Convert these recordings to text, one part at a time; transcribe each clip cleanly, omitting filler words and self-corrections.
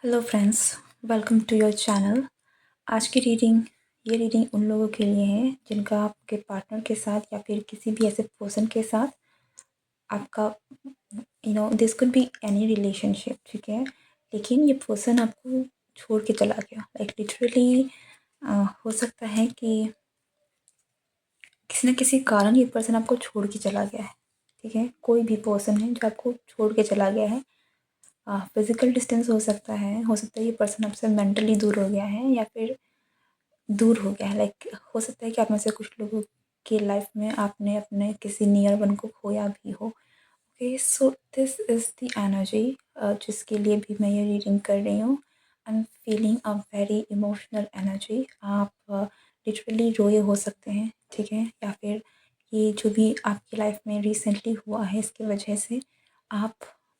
Hello friends, welcome to your channel. आज की ये रीडिंग उन लोगों के लिए है जिनका आपके पार्टनर के साथ या फिर किसी भी ऐसे पर्सन के साथ आपका this could be any relationship, ठीक है। लेकिन ये पर्सन आपको छोड़ के चला गया, लाइक लिटरली हो सकता है कि किसी न किसी कारण ये पर्सन आपको छोड़ के चला गया है, ठीक है। कोई भी पर्सन है जो आपको छोड़ के चला गया है। फिज़िकल डिस्टेंस हो सकता है ये पर्सन आपसे मेंटली दूर हो गया है या फिर दूर हो गया है। लाइक हो सकता है कि आप में से कुछ लोगों की लाइफ में आपने अपने किसी नियर वन को खोया भी हो। Okay, so this is the energy जिसके लिए भी मैं ये रीडिंग कर रही हूँ। I am feeling a very emotional energy. आप लिटरली रोए हो सकते हैं, ठीक है, या फिर ये जो भी आपकी लाइफ में रिसेंटली हुआ है इसकी वजह से आप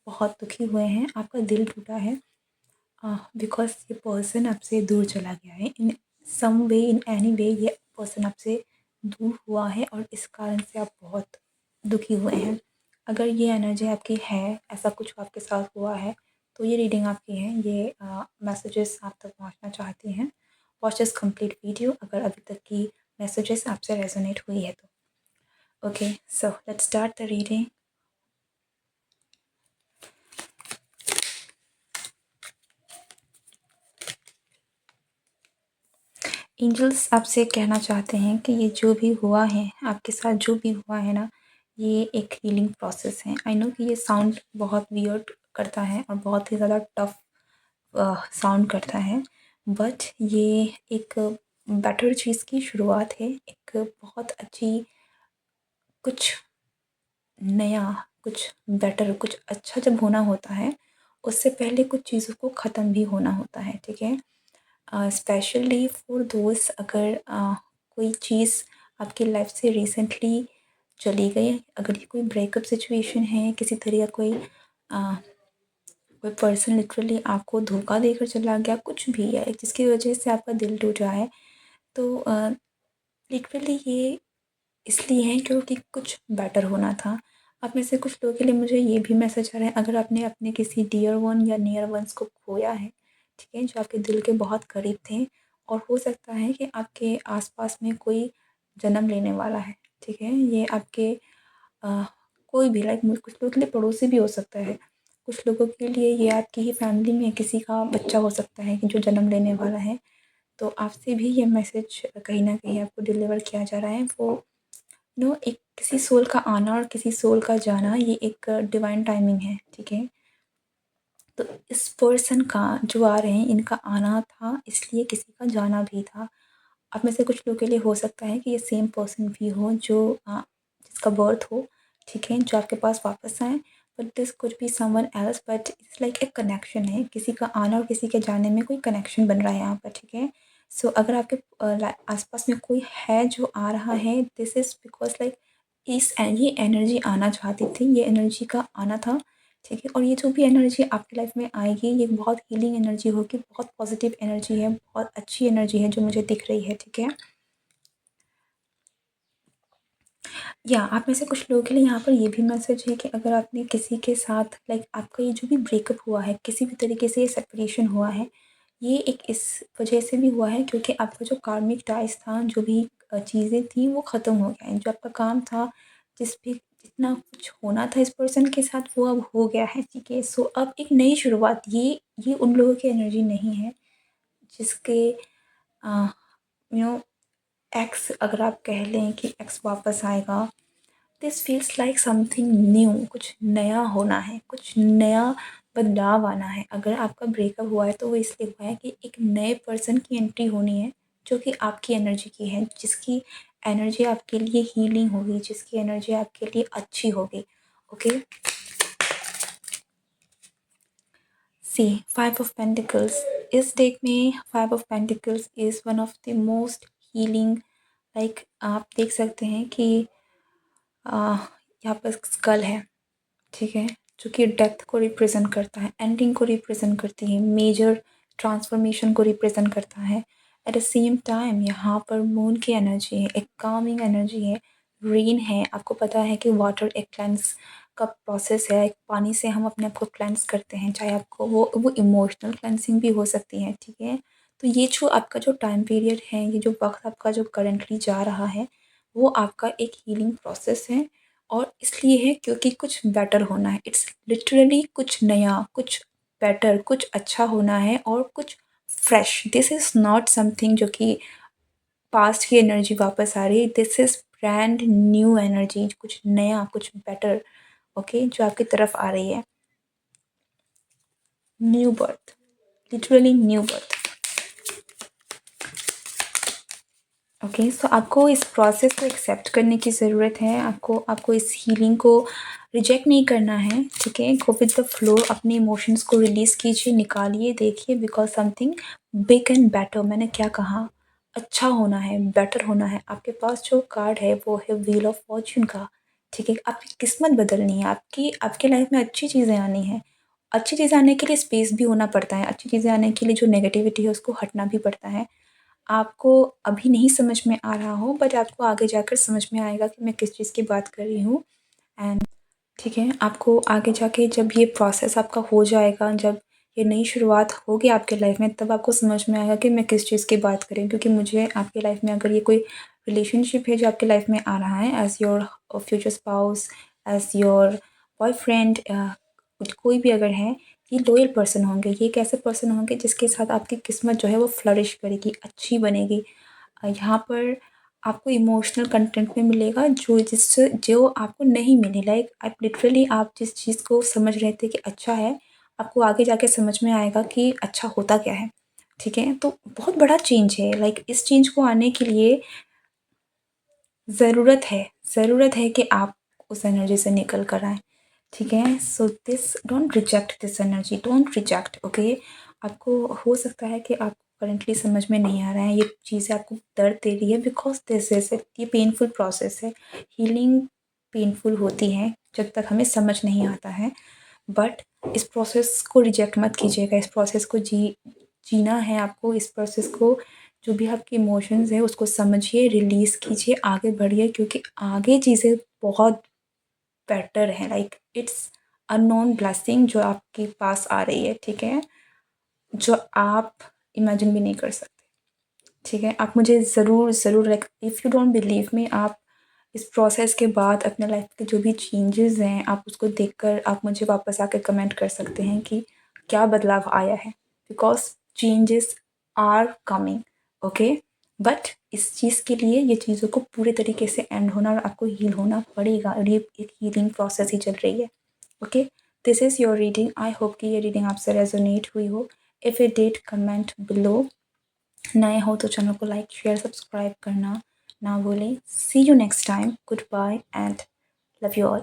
बहुत दुखी हुए हैं, आपका दिल टूटा है बिकॉज़ ये पर्सन आपसे दूर चला गया है इन सम वे, इन एनी वे ये पर्सन आपसे दूर हुआ है और इस कारण से आप बहुत दुखी हुए हैं। अगर ये एनर्जी आपकी है, ऐसा कुछ आपके साथ हुआ है, तो ये रीडिंग आपकी है। ये मैसेजेस आप तक पहुंचना चाहती हैं। वॉच दिस कंप्लीट वीडियो अगर अभी तक की मैसेजेस आपसे रेजोनेट हुई है तो। Okay, so let's start the reading. Angels आपसे कहना चाहते हैं कि ये जो भी हुआ है, आपके साथ जो भी हुआ है ना, ये एक हीलिंग प्रोसेस है। आई नो कि ये साउंड बहुत वियर्ड करता है और बहुत ही ज़्यादा टफ साउंड करता है, बट ये एक बेटर चीज़ की शुरुआत है। एक बहुत अच्छी कुछ नया, कुछ बेटर, कुछ अच्छा जब होना होता है, उससे पहले कुछ चीज़ों को ख़त्म भी होना होता है, ठीक है। स्पेशली फॉर दोस्त, अगर कोई चीज़ आपकी लाइफ से रिसेंटली चली गई, अगर ये कोई ब्रेकअप सिचुएशन है, किसी तरह का कोई पर्सन लिटरली आपको धोखा देकर चला गया, कुछ भी है जिसकी वजह से आपका दिल टूटा है, तो लिटरली ये इसलिए है क्योंकि कुछ बेटर होना था। आप में से कुछ लोगों के लिए मुझे ये भी मैसेज आ रहा है, अगर आपने अपने किसी डियर वन या नियर वंस को खोया है, ठीक है, जो आपके दिल के बहुत करीब थे, और हो सकता है कि आपके आसपास में कोई जन्म लेने वाला है, ठीक है। ये आपके अ, कोई भी, लाइक कुछ लोगों के लिए पड़ोसी भी हो सकता है, कुछ लोगों के लिए ये आपकी ही फैमिली में किसी का बच्चा हो सकता है कि जो जन्म लेने वाला है। तो आपसे भी ये मैसेज कहीं न कहीं आपको डिलीवर किया जा रहा है। वो एक किसी सोल का आना और किसी सोल का जाना, ये एक डिवाइन टाइमिंग है, ठीक है। तो इस पर्सन का जो आ रहे हैं, इनका आना था इसलिए किसी का जाना भी था। आप में से कुछ लोगों के लिए हो सकता है कि ये सेम पर्सन भी हो जो जिसका बर्थ हो, ठीक है, जो आपके पास वापस आए। But this could be someone else, but it's like एक कनेक्शन है, किसी का आना और किसी के जाने में कोई कनेक्शन बन रहा है यहाँ पर, ठीक है। सो अगर आपके आसपास में कोई है जो आ रहा है, दिस इज़ बिकॉज लाइक ये एनर्जी आना चाहती थी, ये एनर्जी का आना था, ठीक है। और ये जो भी एनर्जी आपकी लाइफ में आएगी, ये बहुत हीलिंग एनर्जी होगी, बहुत पॉजिटिव एनर्जी है, बहुत अच्छी एनर्जी है जो मुझे दिख रही है, ठीक है। या आप में से कुछ लोगों के लिए यहाँ पर ये भी मैसेज है कि अगर आपने किसी के साथ, लाइक आपका ये जो भी ब्रेकअप हुआ है, किसी भी तरीके से ये सेपरेशन हुआ है, ये एक इस वजह से भी हुआ है क्योंकि आपका जो कार्मिक टाइज था, जो भी चीज़ें थी वो ख़त्म हो गया है। जो आपका काम था, जिस भी जितना कुछ होना था इस पर्सन के साथ, वो अब हो गया है, ठीक है। सो अब एक नई शुरुआत, ये उन लोगों की एनर्जी नहीं है जिसके यू नो एक्स, अगर आप कह लें कि एक्स वापस आएगा। This feels like something new, कुछ नया होना है, कुछ नया बदलाव आना है। अगर आपका ब्रेकअप हुआ है तो वो इसलिए हुआ है कि एक नए पर्सन की एंट्री होनी है जो कि आपकी एनर्जी की है, जिसकी एनर्जी आपके लिए हीलिंग होगी, जिसकी एनर्जी आपके लिए अच्छी होगी। Okay, see five of pentacles. इस डेक में five of pentacles is one of the most healing, like आप देख सकते हैं कि यहाँ पर स्कल है, ठीक है, जो कि डेथ को रिप्रेजेंट करता है, एंडिंग को रिप्रेजेंट करती है, मेजर ट्रांसफॉर्मेशन को रिप्रेजेंट करता है। एट द सेम टाइम यहाँ पर मून की एनर्जी है, एक कामिंग एनर्जी है, रेन है। आपको पता है कि वाटर एक क्लेंस का प्रोसेस है, एक पानी से हम अपने आप को क्लेंज़ करते हैं, चाहे आपको वो इमोशनल क्लेंजिंग भी हो सकती है, ठीक है? तो ये जो आपका जो टाइम पीरियड है, ये जो वक़्त आपका जो करंटली जा रहा है, वो आपका एक हीलिंग प्रोसेस है और इसलिए है क्योंकि कुछ बेटर होना है। इट्स लिटरली कुछ नया, कुछ बेटर, कुछ अच्छा होना है और कुछ fresh. This is not something जो कि पास्ट की एनर्जी वापस आ रही है, this is brand new energy, कुछ नया, कुछ बेटर, ओके, जो आपकी तरफ आ रही है। New birth, literally new birth. Okay, so आपको इस प्रोसेस को एक्सेप्ट करने की ज़रूरत है, आपको आपको इस हीलिंग को रिजेक्ट नहीं करना है, ठीक है? गो विद द फ्लो, अपने इमोशंस को रिलीज़ कीजिए, निकालिए, देखिए, because something big and better, मैंने क्या कहा? अच्छा होना है, बेटर होना है। आपके पास जो कार्ड है वो है व्हील ऑफ फॉर्च्यून का, ठीक है? आपकी किस्मत बदलनी है, आपकी आपके लाइफ में अच्छी चीज़ें आनी हैं। अच्छी चीज़ें आने के लिए स्पेस भी होना पड़ता है, अच्छी चीज़ें आने के लिए जो नेगेटिविटी है उसको हटना भी पड़ता है। आपको अभी नहीं समझ में आ रहा हो बट आपको आगे जाकर समझ में आएगा कि मैं किस चीज़ की बात कर रही हूँ। एंड ठीक है, आपको आगे जाके जब ये प्रोसेस आपका हो जाएगा, जब ये नई शुरुआत होगी आपके लाइफ में, तब आपको समझ में आएगा कि मैं किस चीज़ की बात कर रही हूँ। क्योंकि मुझे आपकी लाइफ में अगर ये कोई रिलेशनशिप है जो आपकी लाइफ में आ रहा है as your future spouse, as your boyfriend, कोई भी अगर है, ये लॉयल पर्सन होंगे। ये एक ऐसे पर्सन होंगे जिसके साथ आपकी किस्मत जो है वो फ्लरिश करेगी, अच्छी बनेगी। यहाँ पर आपको इमोशनल कंटेंट में मिलेगा जो आपको नहीं मिली। लाइक आप लिटरली आप जिस चीज़ को समझ रहे थे कि अच्छा है, आपको आगे जाके समझ में आएगा कि अच्छा होता क्या है, ठीक है? तो बहुत बड़ा चेंज है। लाइक इस चेंज को आने के लिए ज़रूरत है ज़रूरत है कि आप उस एनर्जी से निकल कर आएँ, ठीक है? So this don't reject this energy, don't reject, okay? आपको हो सकता है कि आपको करंटली समझ में नहीं आ रहा है, ये चीज़ें आपको दर्द दे रही है बिकॉज़ दिस इज़ इट, ये पेनफुल प्रोसेस है। हीलिंग पेनफुल होती है जब तक हमें समझ नहीं आता है। बट इस प्रोसेस को रिजेक्ट मत कीजिएगा, इस प्रोसेस को जीना है आपको, इस प्रोसेस को जो भी आपके इमोशंस हैं उसको समझिए, रिलीज़ कीजिए, आगे बढ़िए क्योंकि आगे चीज़ें बहुत बेटर हैं। लाइक इट्स अननोन ब्लेसिंग जो आपके पास आ रही है, ठीक है? जो आप इमेजिन भी नहीं कर सकते, ठीक है? आप मुझे ज़रूर like if you don't believe me, आप इस प्रोसेस के बाद अपने लाइफ के जो भी चेंजेस हैं आप उसको देखकर आप मुझे वापस आके कमेंट कर सकते हैं कि क्या बदलाव आया है, because changes are coming, okay? But इस चीज़ के लिए ये चीज़ों को पूरे तरीके से एंड होना और आपको हील होना पड़ेगा और ये एक हीलिंग प्रोसेस ही चल रही है, okay? This is your reading, I hope कि ये रीडिंग आपसे रेजोनेट हुई हो। If it did, comment below. नए हो तो चैनल को लाइक शेयर सब्सक्राइब करना ना भूलें। See you next time, goodbye and love you all.